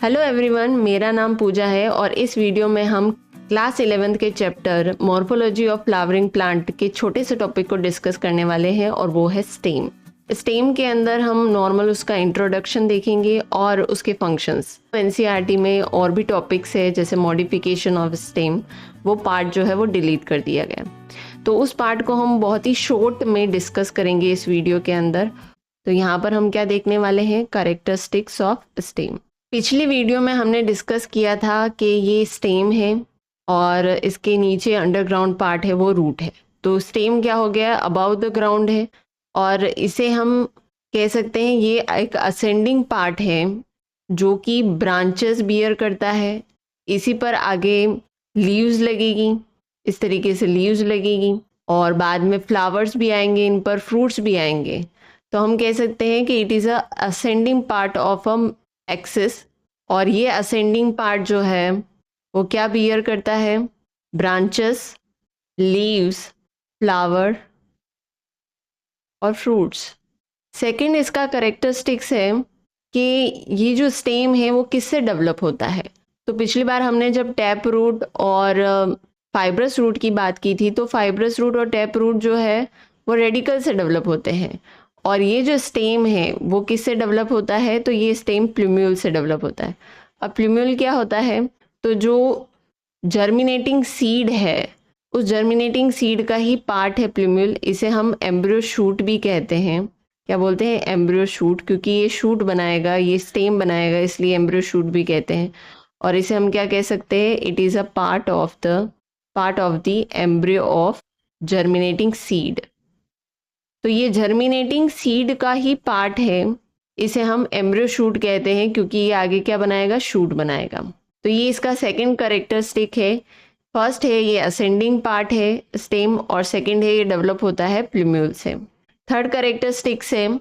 Hello everyone, मेरा नाम पूजा है और इस वीडियो में हम क्लास 11th के chapter morphology of flowering plant के छोटे से टॉपिक को डिस्कस करने वाले हैं और वो है स्टेम। स्टेम के अंदर हम नॉर्मल उसका इंट्रोडक्शन देखेंगे और उसके फंक्शंस। एनसीईआरटी में और भी टॉपिक्स है जैसे मॉडिफिकेशन ऑफ स्टेम, वो पार्ट जो है वो डिलीट कर दिया गया, तो उस पार्ट को हम बहुत ही शॉर्ट में डिस्कस करेंगे इस वीडियो के अंदर। तो यहाँ पर हम क्या देखने वाले हैं, कैरेक्टरिस्टिक्स ऑफ स्टेम। पिछली वीडियो में हमने डिस्कस किया था कि ये स्टेम है और इसके नीचे अंडरग्राउंड पार्ट है वो रूट है। तो स्टेम क्या हो गया, अबाउ द ग्राउंड है और इसे हम कह सकते हैं ये एक असेंडिंग पार्ट है जो कि ब्रांचेस बियर करता है। इसी पर आगे लीव्स लगेगी, इस तरीके से लीव्स लगेगी और बाद में फ्लावर्स भी आएंगे, इन पर फ्रूट्स भी आएंगे। तो हम कह सकते हैं कि it is a ascending part of a axis. और ये असेंडिंग पार्ट जो है वो क्या बियर करता है, ब्रांचेस, लीव्स, फ्लावर और फ्रूट्स। सेकंड इसका करेक्टरिस्टिक्स है कि ये जो स्टेम है वो किससे डेवलप होता है। तो पिछली बार हमने जब टैप रूट और फाइब्रस रूट की बात की थी, तो फाइब्रस रूट और टैप रूट जो है वो रेडिकल से डेवलप होते हैं और ये जो स्टेम है वो किससे डेवलप होता है, तो ये स्टेम प्लूम्यूल से डेवलप होता है। अब प्लूम्यूल क्या होता है, तो जो जर्मिनेटिंग सीड है उस जर्मिनेटिंग सीड का ही पार्ट है प्लूम्यूल। इसे हम एम्ब्रियो शूट भी कहते हैं। क्या बोलते हैं, एम्ब्रियो शूट, क्योंकि ये शूट बनाएगा, ये स्टेम बनाएगा, इसलिए एम्ब्रियो शूट भी कहते हैं। और इसे हम क्या कह सकते हैं, it is a part of the embryo of germinating seed. तो ये जर्मिनेटिंग सीड का ही पार्ट है, इसे हम एम्ब्रियो शूट कहते हैं क्योंकि ये आगे क्या बनाएगा, शूट बनाएगा। तो ये इसका सेकंड कैरेक्टरिस्टिक है। फर्स्ट है ये असेंडिंग पार्ट है स्टेम और सेकंड है ये डेवलप होता है प्लूम्यूल से। थर्ड कैरेक्टरिस्टिक्स है,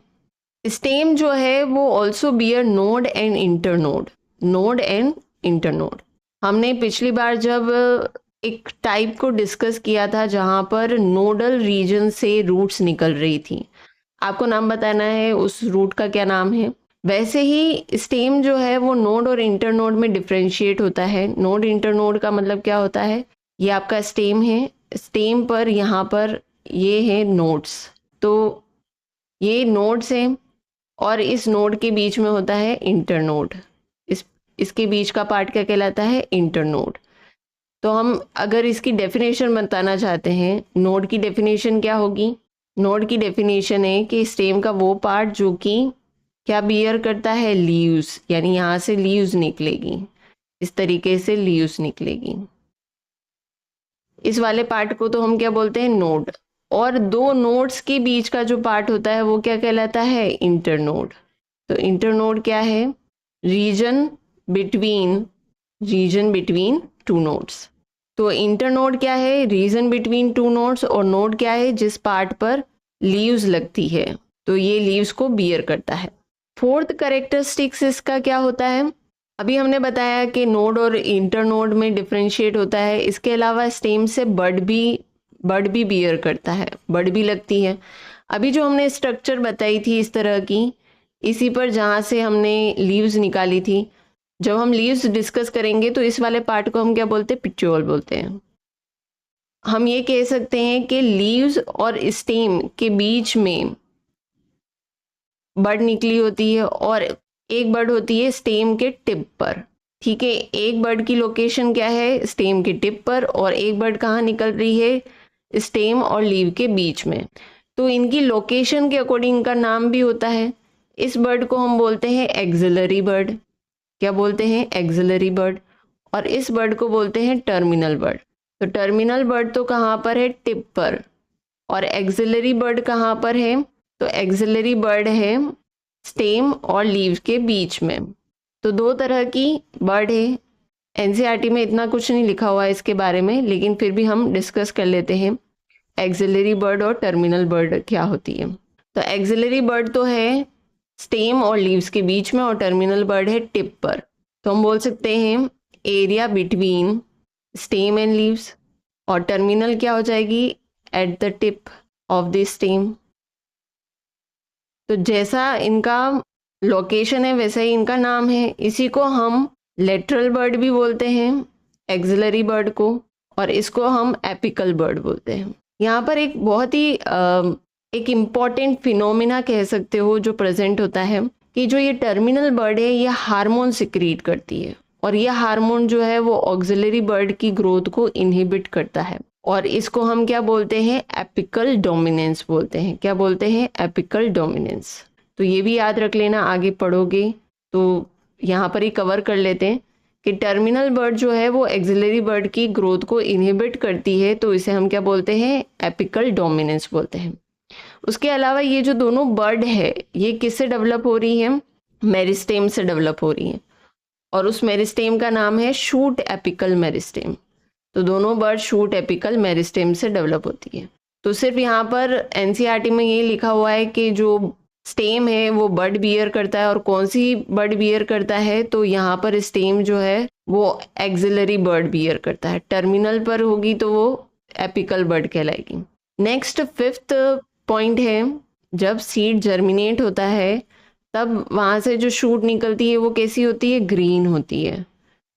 स्टेम जो है वो also bear node and internode. Node and internode हमने पिछली बार जब एक टाइप को डिस्कस किया था जहाँ पर नोडल रीजन से रूट्स निकल रही थी। आपको नाम बताना है उस रूट का क्या नाम है। वैसे ही स्टेम जो है वो नोड और इंटरनोड में डिफरेंशिएट होता है। नोड इंटरनोड का मतलब क्या होता है, ये आपका स्टेम है, स्टेम पर यहाँ पर ये है नोड्स, तो ये नोड्स हैं और इस नोड के बीच में होता है इंटरनोड। इसके बीच का पार्ट क्या कहलाता है, इंटरनोड। तो हम अगर इसकी डेफिनेशन बताना चाहते हैं, नोड की डेफिनेशन क्या होगी, नोड की डेफिनेशन है कि स्टेम का वो पार्ट जो कि क्या बियर करता है, लीव्स, यानी यहाँ से लीव्स निकलेगी, इस तरीके से लीव्स निकलेगी। इस वाले पार्ट को तो हम क्या बोलते हैं, नोड। और दो नोड्स के बीच का जो पार्ट होता है वो क्या कहलाता है, इंटरनोड। तो इंटरनोड क्या है, रीजन बिटवीन टू नोड्स। तो इंटरनोड क्या है, रीजन बिटवीन टू नोड्स, और नोड क्या है, जिस पार्ट पर लीव्स लगती है, तो ये लीव्स को बियर करता है। फोर्थ कैरेक्टरिस्टिक्स इसका क्या होता है, अभी हमने बताया कि नोड और इंटरनोड में डिफरेंशिएट होता है। इसके अलावा स्टेम से बड भी बियर करता है, बड भी लगती है। अभी जो हमने स्ट्रक्चर बताई थी इस तरह की, इसी पर जहाँ से हमने लीव्स निकाली थी, जब हम लीव्स डिस्कस करेंगे तो इस वाले पार्ट को हम क्या बोलते हैं, पिट्यूल बोलते हैं। हम ये कह सकते हैं कि लीव्स और स्टेम के बीच में बड निकली होती है और एक बड होती है स्टेम के टिप पर। ठीक है, एक बड की लोकेशन क्या है, स्टेम के टिप पर, और एक बड कहाँ निकल रही है, स्टेम और लीव के बीच में। तो इनकी लोकेशन के अकॉर्डिंग इनका नाम भी होता है। इस बर्ड को हम बोलते हैं एक्सिलरी बर्ड। क्या बोलते हैं, एक्सिलरी बर्ड। और इस बर्ड को बोलते हैं टर्मिनल बर्ड। तो टर्मिनल बर्ड तो कहाँ पर है, टिप पर, और एक्सिलरी बर्ड कहाँ पर है, तो एक्सिलरी बर्ड है स्टेम और लीव के बीच में। तो दो तरह की बर्ड है। एनसीईआरटी में इतना कुछ नहीं लिखा हुआ है इसके बारे में, लेकिन फिर भी हम डिस्कस कर लेते हैं एक्सिलरी बर्ड और टर्मिनल बर्ड क्या होती है। तो एक्सिलरी बर्ड तो है स्टेम और लीव्स के बीच में और टर्मिनल बर्ड है टिप पर। तो हम बोल सकते हैं area between stem and leaves, और टर्मिनल क्या हो जाएगी, at the tip of the stem. तो जैसा इनका लोकेशन है वैसा ही इनका नाम है। इसी को हम लेटरल बर्ड भी बोलते हैं, एक्सिलरी बर्ड को, और इसको हम एपिकल बर्ड बोलते हैं। यहाँ पर एक बहुत ही एक इम्पॉर्टेंट फिनोमिना कह सकते हो जो प्रेजेंट होता है कि जो ये टर्मिनल बर्ड है ये हार्मोन सिक्रीट करती है, और ये हार्मोन जो है वो ऑक्सिलरी बर्ड की ग्रोथ को इनहिबिट करता है, और इसको हम क्या बोलते हैं, एपिकल डोमिनेंस बोलते हैं। क्या बोलते हैं, एपिकल डोमिनेंस। तो ये भी याद रख लेना, आगे पढ़ोगे तो यहाँ पर ही कवर कर लेते हैं कि टर्मिनल बर्ड जो है वो एक्सिलरी बर्ड की ग्रोथ को इनहिबिट करती है, तो इसे हम क्या बोलते हैं, एपिकल डोमिनेंस बोलते हैं। उसके अलावा ये जो दोनों बर्ड है ये किससे डेवलप हो रही है, मेरिस्टेम से डेवलप हो रही है, और उस मेरिस्टेम का नाम है शूट एपिकल मेरिस्टेम। तो दोनों बर्ड शूट एपिकल मेरिस्टेम से डेवलप होती है। तो सिर्फ यहाँ पर एनसीईआरटी में ये लिखा हुआ है कि जो स्टेम है वो बर्ड बियर करता है, और कौन सी बर्ड बियर करता है, तो यहाँ पर स्टेम जो है वो एक्सिलरी बर्ड बियर करता है। टर्मिनल पर होगी तो वो एपिकल बर्ड कहलाएगी। नेक्स्ट 5th पॉइंट है, जब सीड जर्मिनेट होता है तब वहाँ से जो शूट निकलती है वो कैसी होती है, ग्रीन होती है।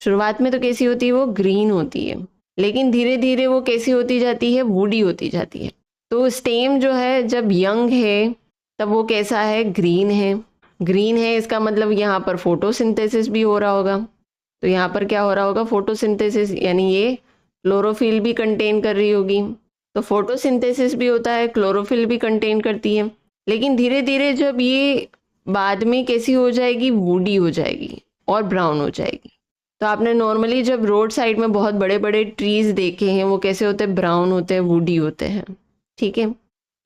शुरुआत में तो कैसी होती है, वो ग्रीन होती है, लेकिन धीरे धीरे वो कैसी होती जाती है, वुडी होती जाती है। तो स्टेम जो है जब यंग है तब वो कैसा है, ग्रीन है। ग्रीन है इसका मतलब यहाँ पर फोटोसिंथेसिस भी हो रहा होगा। तो यहाँ पर क्या हो रहा होगा, फोटोसिंथेसिस, यानी ये क्लोरोफिल भी कंटेन कर रही होगी। तो फोटोसिंथेसिस भी होता है, क्लोरोफिल भी कंटेन करती है, लेकिन धीरे धीरे जब ये बाद में कैसी हो जाएगी, वुडी हो जाएगी और ब्राउन हो जाएगी। तो आपने नॉर्मली जब रोड साइड में बहुत बड़े बड़े ट्रीज देखे हैं वो कैसे होते हैं, ब्राउन होते हैं, वुडी होते हैं। ठीक है,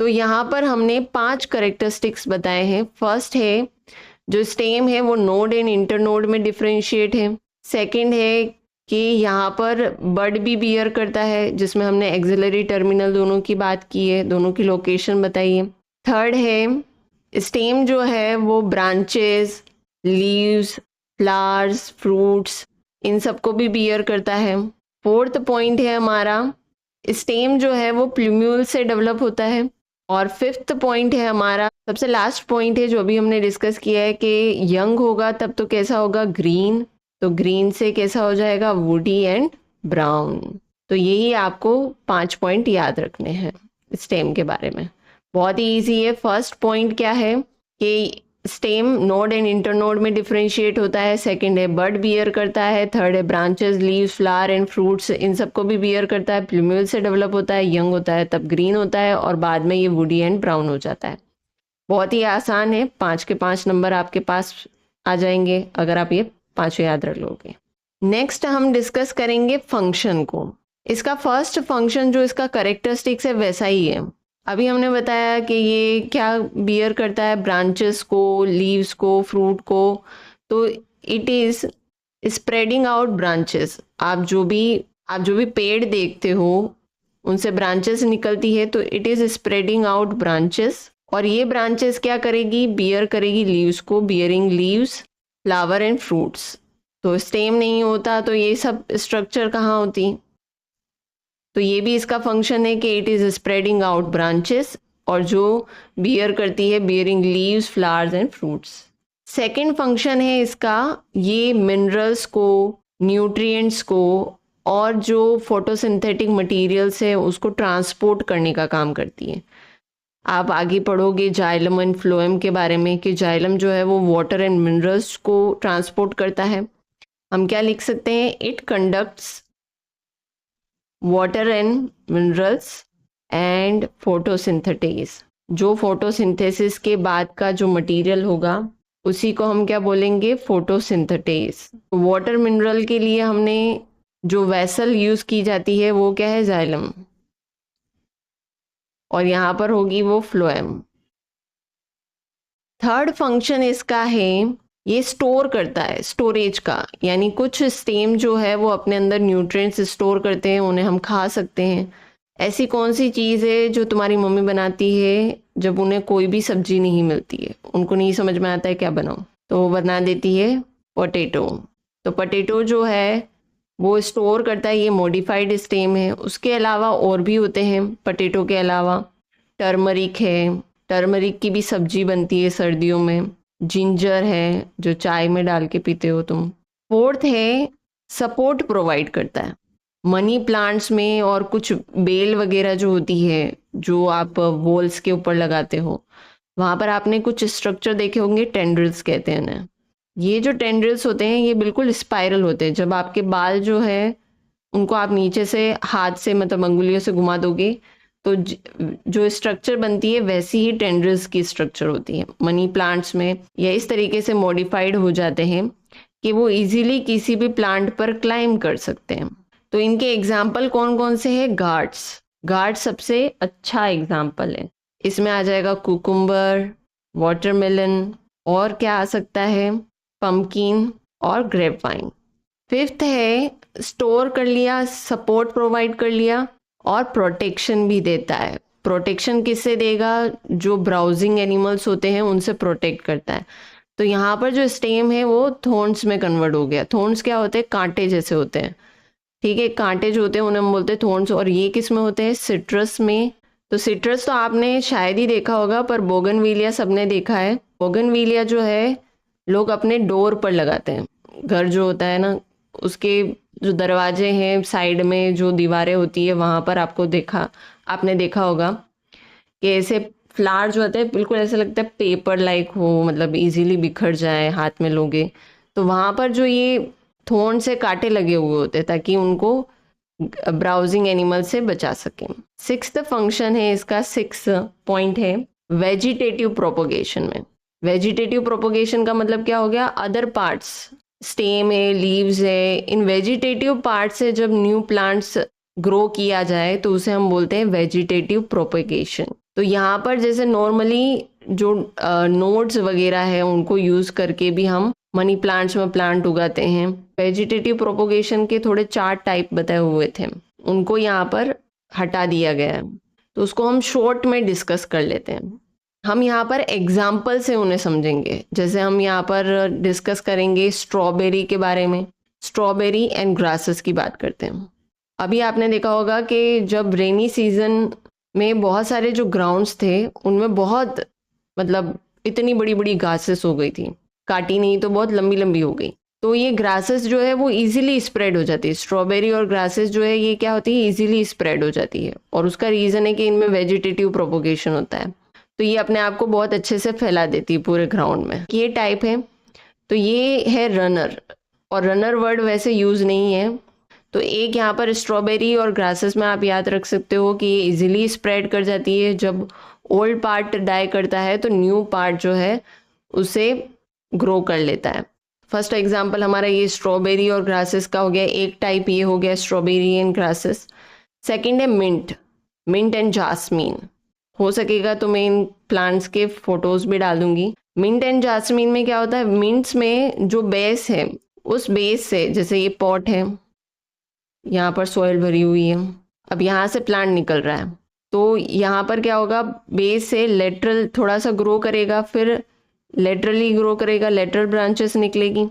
तो यहाँ पर हमने 5 करेक्टरिस्टिक्स बताए हैं। फर्स्ट है जो स्टेम है वो नोड एंड इंटरनोड में डिफरेंशिएट है। सेकंड है कि यहाँ पर बर्ड भी बियर करता है, जिसमें हमने एक्सिलरी टर्मिनल दोनों की बात की है, दोनों की लोकेशन बताई है। थर्ड है स्टेम जो है वो ब्रांचेस, लीव्स, फ्लावर्स, फ्रूट्स, इन सबको भी बियर करता है। फोर्थ पॉइंट है हमारा, स्टेम जो है वो प्लूम्यूल से डेवलप होता है। और 5th पॉइंट है हमारा, सबसे लास्ट पॉइंट है जो अभी हमने डिस्कस किया है कि यंग होगा तब तो कैसा होगा, ग्रीन। तो ग्रीन से कैसा हो जाएगा, वुडी एंड ब्राउन। तो यही आपको 5 पॉइंट याद रखने हैं स्टेम के बारे में। बहुत ही इजी है। फर्स्ट पॉइंट क्या है कि स्टेम नोड एंड इंटरनोड में डिफरेंशिएट होता है। सेकंड है बर्ड बियर करता है। थर्ड है branches, leaves, flower and fruits, इन सबको भी बियर करता है। प्लूम्यूल से डेवलप होता है, यंग होता है तब ग्रीन होता है, और बाद में ये वुडी एंड ब्राउन हो जाता है। बहुत ही आसान है, 5 के 5 नंबर आपके पास आ जाएंगे अगर आप ये 5 याद रख लोगे। नेक्स्ट हम डिस्कस करेंगे फंक्शन को। इसका फर्स्ट फंक्शन जो इसका करेक्टरिस्टिक्स है वैसा ही है। अभी हमने बताया कि ये क्या बियर करता है, ब्रांचेस को, लीव्स को, फ्रूट को। तो it is spreading out branches. आप जो भी पेड़ देखते हो उनसे ब्रांचेस निकलती है, तो it is spreading out branches. और ये ब्रांचेस क्या करेगी, बियर करेगी लीव्स को, bearing leaves, flower and fruits. तो स्टेम नहीं होता तो ये सब स्ट्रक्चर कहाँ होती। तो ये भी इसका फंक्शन है कि it is spreading out branches, और जो बियर करती है bearing leaves, flowers and fruits. Second function है इसका, ये मिनरल्स को, न्यूट्रिएंट्स को और जो फोटोसिंथेटिक मटेरियल्स है उसको ट्रांसपोर्ट करने का काम करती है। आप आगे पढ़ोगे जाइलम एंड फ्लोएम के बारे में कि जाइलम जो है वो वाटर एंड मिनरल्स को ट्रांसपोर्ट करता है। हम क्या लिख सकते हैं, it conducts water and minerals and photosynthesis. जो फोटोसिंथेसिस के बाद का जो मटेरियल होगा उसी को हम क्या बोलेंगे, फोटोसिंथेसिस। वाटर मिनरल के लिए हमने जो वेसल यूज की जाती है वो क्या है, जाइलम, और यहाँ पर होगी वो फ्लोएम। थर्ड फंक्शन इसका है, ये स्टोर करता है, स्टोरेज का, यानी कुछ स्टेम जो है वो अपने अंदर न्यूट्रिएंट्स स्टोर करते हैं, उन्हें हम खा सकते हैं। ऐसी कौन सी चीज़ है जो तुम्हारी मम्मी बनाती है जब उन्हें कोई भी सब्जी नहीं मिलती है, उनको नहीं समझ में आता है क्या बनाओ, तो वो बना देती है पोटैटो। तो पोटैटो जो है वो स्टोर करता है, ये मॉडिफाइड स्टेम है। उसके अलावा और भी होते हैं पोटैटो के अलावा, टर्मरिक है, टर्मरिक की भी सब्जी बनती है सर्दियों में। जिंजर है जो चाय में डाल के पीते हो तुम। फोर्थ है सपोर्ट प्रोवाइड करता है। मनी प्लांट्स में और कुछ बेल वगैरह जो होती है जो आप वॉल्स के ऊपर लगाते हो, वहां पर आपने कुछ स्ट्रक्चर देखे होंगे, टेंड्रिल्स कहते हैं उन्हें। ये जो टेंड्रिल्स होते हैं ये बिल्कुल स्पाइरल होते हैं। जब आपके बाल जो है उनको आप नीचे से हाथ से मतलब अंगुलियों से घुमा दोगे तो जो स्ट्रक्चर बनती है वैसी ही टेंड्रिल्स की स्ट्रक्चर होती है। मनी प्लांट्स में ये इस तरीके से मॉडिफाइड हो जाते हैं कि वो इजीली किसी भी प्लांट पर क्लाइंब कर सकते हैं। तो इनके एग्जाम्पल कौन कौन से हैं? गार्ड्स सबसे अच्छा एग्जाम्पल है। इसमें आ जाएगा कुकुम्बर, वाटरमेलन, और क्या आ सकता है, पम्पकिन और ग्रेप वाइन। फिफ्थ है स्टोर कर लिया, सपोर्ट प्रोवाइड कर लिया और प्रोटेक्शन भी देता है। प्रोटेक्शन किससे देगा? जो ब्राउजिंग एनिमल्स होते हैं उनसे प्रोटेक्ट करता है। तो यहाँ पर जो स्टेम है वो थॉर्न्स में कन्वर्ट हो गया। थॉर्न्स क्या होते हैं? कांटे जैसे होते हैं, ठीक है, कांटे जो होते हैं उन्हें हम बोलते हैं थॉर्न्स। और ये किस में होते हैं? सिट्रस में। तो सिट्रस तो आपने शायद ही देखा होगा, पर बोगनविलिया सबने देखा है। बोगनविलिया जो है लोग अपने डोर पर लगाते हैं। घर जो होता है ना, उसके जो दरवाजे हैं साइड में जो दीवारें होती है वहां पर आपने देखा होगा कि ऐसे फ्लावर जो होते हैं बिल्कुल ऐसा लगता है पेपर लाइक हो, मतलब इजीली बिखर जाए हाथ में लोगे। तो वहां पर जो ये थॉर्न से कांटे लगे हुए होते हैं ताकि उनको ब्राउजिंग एनिमल से बचा सकें। सिक्स्थ फंक्शन है इसका, सिक्स पॉइंट है वेजिटेटिव प्रोपोगेशन में। वेजिटेटिव प्रोपोगेशन का मतलब क्या हो गया? अदर पार्ट्स, स्टेम है, लीव्स है, इन वेजिटेटिव पार्ट से जब न्यू प्लांट्स ग्रो किया जाए तो उसे हम बोलते हैं वेजिटेटिव प्रोपेगेशन। तो यहाँ पर जैसे नॉर्मली जो नोड्स वगैरह है उनको यूज करके भी हम मनी प्लांट्स में प्लांट उगाते हैं। वेजिटेटिव प्रोपोगेशन के थोड़े 4 टाइप बताए हुए थे, उनको यहाँ पर हटा दिया गया है, तो उसको हम शॉर्ट में डिस्कस कर लेते हैं। हम यहाँ पर एग्जाम्पल से उन्हें समझेंगे। जैसे हम यहाँ पर डिस्कस करेंगे स्ट्रॉबेरी के बारे में। स्ट्रॉबेरी एंड ग्रासेस की बात करते हैं। अभी आपने देखा होगा कि जब रेनी सीजन में बहुत सारे जो ग्राउंड्स थे उनमें बहुत मतलब इतनी बड़ी बड़ी घासेस हो गई थी, काटी नहीं तो बहुत लंबी लंबी हो गई। तो ये ग्रासेस जो है वो इजीली स्प्रेड हो जाती है। स्ट्रॉबेरी और ग्रासेस जो है ये क्या होती है? इजीली स्प्रेड हो जाती है। और उसका रीज़न है कि इनमें वेजिटेटिव प्रोपोगेशन होता है, तो ये अपने आप को बहुत अच्छे से फैला देती है पूरे ग्राउंड में। ये टाइप है। तो ये है रनर, और रनर वर्ड वैसे यूज़ नहीं है। तो एक यहाँ पर स्ट्रॉबेरी और ग्रासेस में आप याद रख सकते हो कि ये इजीली स्प्रेड कर जाती है। जब ओल्ड पार्ट डाई करता है तो न्यू पार्ट जो है उसे ग्रो कर लेता है। फर्स्ट एग्जांपल हमारा ये स्ट्रॉबेरी और ग्रासेस का हो गया, एक टाइप ये हो गया स्ट्रॉबेरी एंड ग्रासेस। सेकंड है मिंट एंड जास्मीन। हो सकेगा तो मैं इन प्लांट्स के फोटोज भी डाल दूंगी। मिंट एंड जास्मीन में क्या होता है? मिंट्स में जो बेस है उस बेस से, जैसे ये पॉट है, यहाँ पर सॉइल भरी हुई है, अब यहाँ से प्लांट निकल रहा है, तो यहाँ पर क्या होगा? बेस से लेटरल थोड़ा सा ग्रो करेगा, फिर लेटरली ग्रो करेगा, लेटरल ब्रांचेस निकलेगी।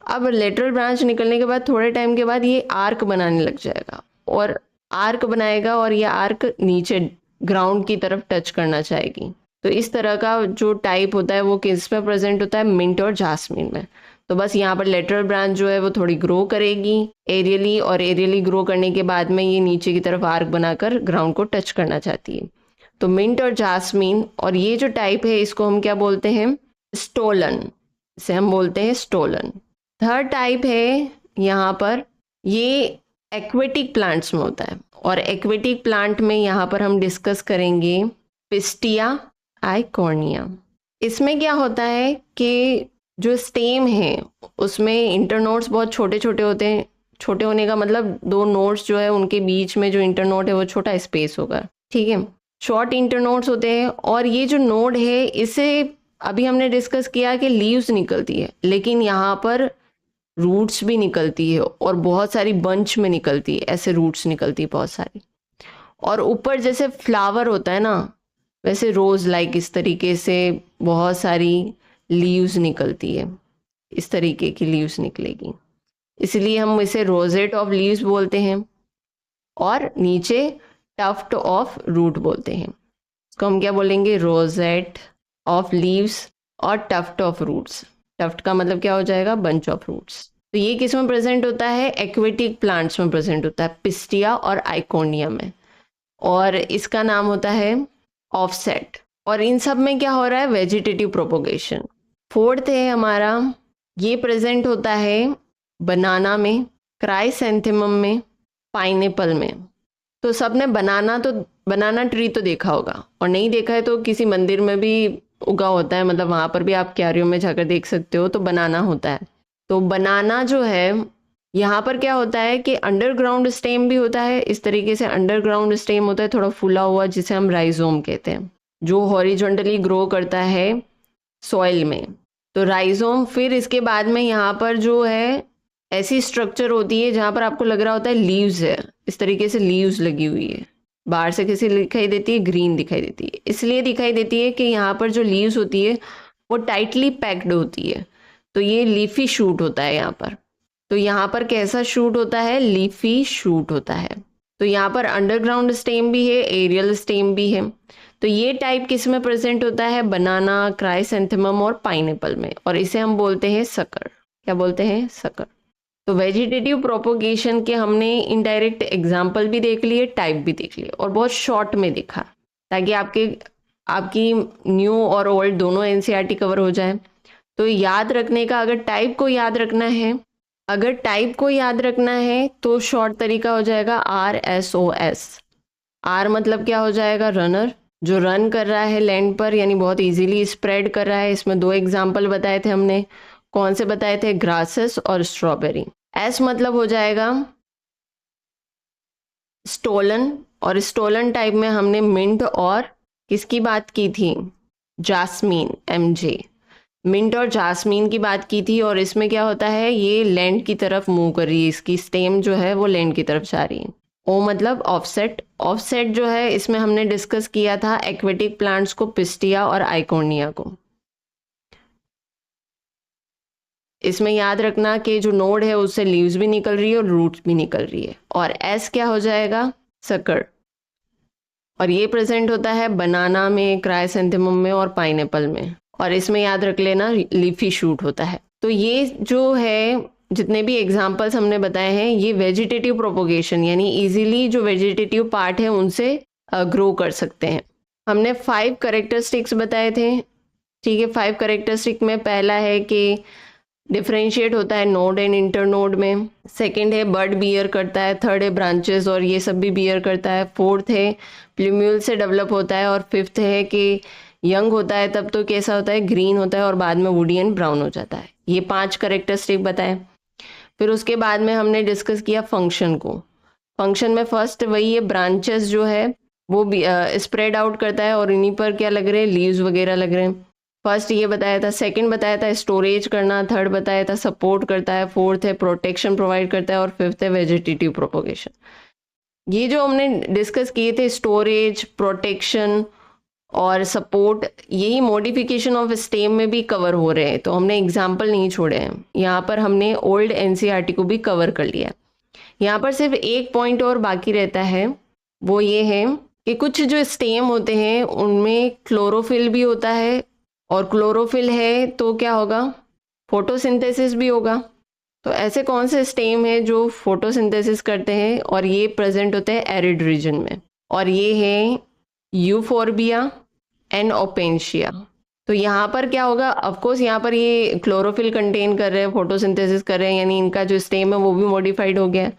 अब लेटरल ब्रांच निकलने के बाद थोड़े टाइम के बाद ये आर्क बनाने लग जाएगा, और आर्क बनाएगा, और ये आर्क नीचे ग्राउंड की तरफ टच करना चाहेगी। तो इस तरह का जो टाइप होता है वो किस में प्रेजेंट होता है? मिंट और जास्मीन में। तो बस यहाँ पर लेटरल ब्रांच जो है वो थोड़ी ग्रो करेगी एरियली, और एरियली ग्रो करने के बाद में ये नीचे की तरफ आर्क बनाकर ग्राउंड को टच करना चाहती है। तो मिंट और जास्मीन, और ये जो टाइप है इसको हम क्या बोलते हैं? स्टोलन। इसे हम बोलते हैं स्टोलन। थर्ड टाइप है यहाँ पर, ये एक्वेटिक प्लांट्स में होता है, और एक्वेटिक प्लांट में यहाँ पर हम डिस्कस करेंगे पिस्टिया आइकॉर्निया। इसमें क्या होता है कि जो स्टेम है उसमें इंटरनोड्स बहुत छोटे छोटे होते हैं। छोटे होने का मतलब 2 नोड्स जो है उनके बीच में जो इंटरनोड है वो छोटा स्पेस होगा, ठीक है, शॉर्ट इंटरनोड्स होते हैं। और ये जो नोड है इसे अभी हमने डिस्कस किया कि लीव्स निकलती है, लेकिन यहाँ पर रूट्स भी निकलती है, और बहुत सारी बंच में निकलती है, ऐसे रूट्स निकलती है बहुत सारी। और ऊपर जैसे फ्लावर होता है ना, वैसे रोज लाइक इस तरीके से बहुत सारी लीव्स निकलती है, इस तरीके की लीव्स निकलेगी, इसलिए हम इसे रोजेट ऑफ लीव्स बोलते हैं। और नीचे टफ्ट ऑफ रूट बोलते हैं। इसको हम क्या बोलेंगे? रोजेट ऑफ लीव्स और टफ्ट ऑफ रूट्स। टफ्ट का मतलब क्या हो जाएगा, बंच ऑफ रूट्स। तो ये किस में प्रेजेंट होता है, एक्वेटिक प्लांट्स में प्रेजेंट होता है, पिस्टिया और आइकोनिया में, और इसका नाम होता है ऑफसेट। और इन सब में क्या हो रहा है, वेजिटेटिव प्रोपोगेशन। फोर्थ है हमारा, ये प्रेजेंट होता है बनाना में, क्राइसेंथेमम में, पाइनएप्पल में। तो सबने बनाना ट्री तो देखा होगा, और नहीं देखा है तो किसी मंदिर में भी उगा होता है, मतलब वहाँ पर भी आप क्यारियों में जाकर देख सकते हो, तो बनाना होता है। तो बनाना जो है, यहाँ पर क्या होता है कि अंडरग्राउंड स्टेम भी होता है, इस तरीके से अंडरग्राउंड स्टेम होता है थोड़ा फूला हुआ, जिसे हम राइजोम कहते हैं, जो हॉरिजॉन्टली ग्रो करता है सॉइल में। तो राइजोम, फिर इसके बाद में यहाँ पर जो है ऐसी स्ट्रक्चर होती है जहाँ पर आपको लग रहा होता है लीव्स है, इस तरीके से लीव्स लगी हुई है, बाहर से कैसी दिखाई देती है, ग्रीन दिखाई देती है। इसलिए दिखाई देती है कि यहाँ पर जो लीव्स होती है वो टाइटली पैक्ड होती है, तो ये लीफी शूट होता है यहाँ पर। तो यहाँ पर कैसा शूट होता है, लीफी शूट होता है। तो यहाँ पर अंडरग्राउंड स्टेम भी है, एरियल स्टेम भी है। तो ये टाइप किस में प्रेजेंट होता है, बनाना, क्राइसेंथेमम और पाइनएप्पल में, और इसे हम बोलते हैं सकर। क्या बोलते हैं, सकर। तो वेजिटेटिव प्रोपोगेशन के हमने इनडायरेक्ट एग्जाम्पल भी देख लिए, टाइप भी देख लिए, और बहुत शॉर्ट में दिखा, ताकि आपकी न्यू और ओल्ड दोनों एनसीईआरटी कवर हो जाए। तो याद रखने का, अगर टाइप को याद रखना है तो शॉर्ट तरीका हो जाएगा RSOS। आर मतलब क्या हो जाएगा, रनर, जो रन कर रहा है लैंड पर, यानी बहुत इजीली स्प्रेड कर रहा है। इसमें 2 एग्जाम्पल बताए थे हमने, कौन से बताए थे, ग्रासेस और स्ट्रॉबेरी। एस मतलब हो जाएगा स्टोलन, और स्टोलन टाइप में हमने मिंट और किसकी बात की थी, जास्मीन, MJ, मिंट और जास्मीन की बात की थी। और इसमें क्या होता है, ये लैंड की तरफ मूव कर रही है, इसकी स्टेम जो है वो लैंड की तरफ जा रही है। ओ मतलब ऑफसेट। ऑफसेट जो है, इसमें हमने डिस्कस किया था एक्वेटिक प्लांट्स को, पिस्टिया और आइकोनिया को। इसमें याद रखना कि जो नोड है उससे लीव्स भी निकल रही है और रूट्स भी निकल रही है। और एस क्या हो जाएगा, सकर, और ये प्रेजेंट होता है बनाना में, क्राइसेंथेमम में और पाइनएप्पल में। और इसमें याद रख लेना लीफी शूट होता है। तो ये जो है, जितने भी एग्जाम्पल्स हमने बताए हैं, ये वेजिटेटिव प्रोपोगेशन, यानी इजीली जो वेजिटेटिव पार्ट है उनसे ग्रो कर सकते हैं। हमने 5 कैरेक्टरिस्टिक्स बताए थे, ठीक है। 5 कैरेक्टरिस्टिक में पहला है कि डिफरेंशिएट होता है नोड एंड इंटरनोड में। सेकंड है बर्ड बियर करता है। थर्ड है ब्रांचेस, और ये सब भी बियर करता है। फोर्थ है प्लूम्यूल से डेवलप होता है। और फिफ्थ है कि यंग होता है तब तो कैसा होता है, ग्रीन होता है, और बाद में वुडी एंड ब्राउन हो जाता है। ये 5 कैरेक्टरिस्टिक बताए। फिर उसके बाद में हमने डिस्कस किया फंक्शन को। फंक्शन में फर्स्ट वही है, ब्रांचेस जो है वो स्प्रेड आउट करता है, और इन्हीं पर क्या लग रहे हैं, लीव्स वगैरह लग रहे हैं। फर्स्ट ये बताया था। सेकंड बताया था स्टोरेज करना। थर्ड बताया था सपोर्ट करता है। फोर्थ है प्रोटेक्शन प्रोवाइड करता है। और फिफ्थ है वेजिटेटिव प्रोपोगेशन। ये जो हमने डिस्कस किए थे, स्टोरेज, प्रोटेक्शन और सपोर्ट, यही मॉडिफिकेशन ऑफ स्टेम में भी कवर हो रहे हैं। तो हमने एग्जाम्पल नहीं छोड़े हैं, यहाँ पर हमने ओल्ड एनसीईआरटी को भी कवर कर लिया। यहाँ पर सिर्फ एक पॉइंट और बाकी रहता है, वो ये है कि कुछ जो स्टेम होते हैं उनमें क्लोरोफिल भी होता है, और क्लोरोफिल है तो क्या होगा, फोटोसिंथेसिस भी होगा। तो ऐसे कौन से स्टेम है जो फोटोसिंथेसिस करते हैं, और ये प्रेजेंट होते हैं एरिड रीजन में, और ये है यूफोर्बिया एंड ओपेंशिया। तो यहाँ पर क्या होगा, ऑफकोर्स यहाँ पर ये क्लोरोफिल कंटेन कर रहे हैं, फोटोसिंथेसिस कर रहे हैं, यानी इनका जो स्टेम है वो भी मॉडिफाइड हो गया,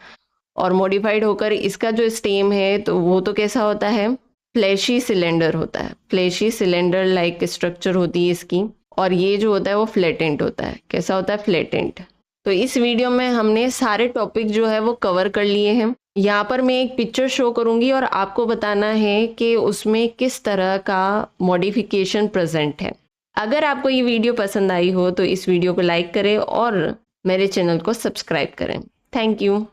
और मॉडिफाइड होकर इसका जो स्टेम है तो वो तो कैसा होता है, फ्लैशी सिलेंडर होता है। फ्लैशी सिलेंडर लाइक स्ट्रक्चर होती है इसकी, और ये जो होता है वो फ्लैटेंट होता है। कैसा होता है, फ्लैटेंट। तो इस वीडियो में हमने सारे टॉपिक जो है वो कवर कर लिए हैं। यहाँ पर मैं एक पिक्चर शो करूँगी और आपको बताना है कि उसमें किस तरह का मॉडिफिकेशन प्रेजेंट है। अगर आपको ये वीडियो पसंद आई हो तो इस वीडियो को लाइक करें और मेरे चैनल को सब्सक्राइब करें। Thank you.